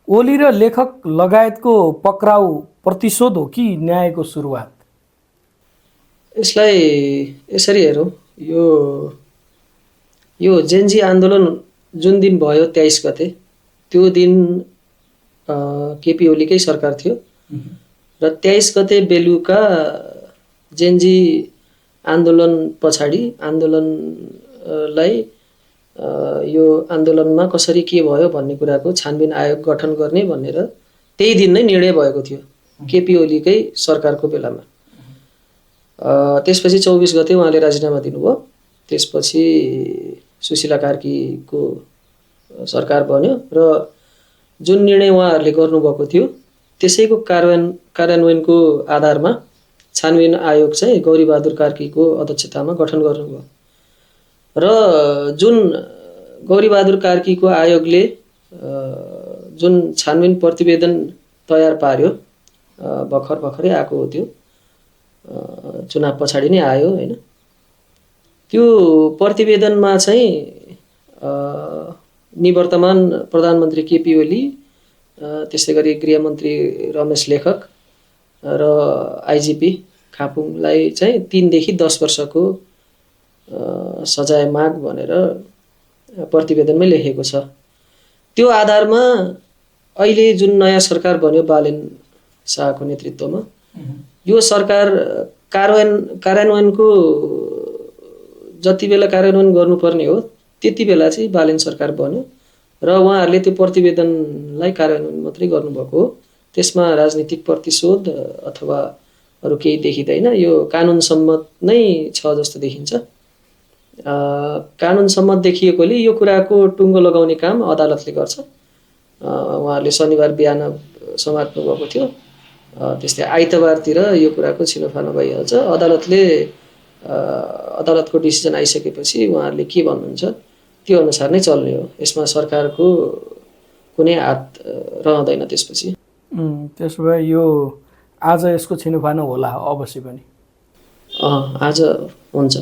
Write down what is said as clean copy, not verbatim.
ओली र लेखक लगायतको पक्राउ प्रतिशोध हो कि न्यायको सुरुवात? यसलाई यसरी हेरौँ, यो यो जेन्जी आन्दोलन जुन दिन भयो 23 गते, त्यो दिन केपी ओलीकै सरकार थियो र 23 गते बेलुका जेन्जी आन्दोलन पछाडि आन्दोलनलाई यो आन्दोलनमा कसरी के भयो भन्ने कुराको छानबिन आयोग गठन गर्ने भनेर त्यही दिन नै निर्णय भएको थियो केपी ओलीकै सरकारको बेलामा। त्यसपछि 24 गते उहाँले राजीनामा दिनुभयो। त्यसपछि सुशीला कार्कीको सरकार बन्यो र जुन निर्णय उहाँहरूले गर्नुभएको थियो त्यसैको कार्यान्वयनको आधारमा छानबिन आयोग चाहिँ गौरीबहादुर कार्कीको अध्यक्षतामा गठन गर्नुभयो र जुन गौरीबहादुर कार्कीको आयोगले जुन छानबिन प्रतिवेदन तयार पार्यो, भर्खरै आएको हो, त्यो चुनाव पछाडि नै आयो हैन। त्यो प्रतिवेदनमा चाहिँ निवर्तमान प्रधानमन्त्री केपी ओली, त्यसै गरी गृहमन्त्री रमेश लेखक र आइजिपी खापुङलाई चाहिँ 3 देखि 10 वर्षको सजाय माग भनेर प्रतिवेदनमै लेखेको छ। त्यो आधारमा अहिले जुन नयाँ सरकार बन्यो बालेन शाहको नेतृत्वमा, यो सरकार कार्यान्वयनको जति बेला कार्यान्वयन गर्नुपर्ने हो त्यति बेला चाहिँ बालेन सरकार बन्यो र उहाँहरूले त्यो प्रतिवेदनलाई कार्यान्वयन मात्रै गर्नुभएको हो। त्यसमा राजनीतिक प्रतिशोध अथवा अरू केही देखिँदैन। यो कानुन सम्मत नै छ जस्तो देखिन्छ। कानुन सम्मत देखिएकोले यो कुराको टुङ्गो लगाउने काम अदालतले गर्छ। उहाँहरूले शनिबार बिहान समात्नु भएको थियो। त्यस्तै आइतबारतिर यो कुराको छिनोफानो भइहाल्छ। अदालतको डिसिजन आइसकेपछि उहाँहरूले के भन्नुहुन्छ त्यो अनुसार नै चल्ने हो। यसमा सरकारको कुनै हात रहँदैन त्यसपछि। त्यसो भए यो आज यसको छिनोफानो होला अवश्य पनि। आज हुन्छ।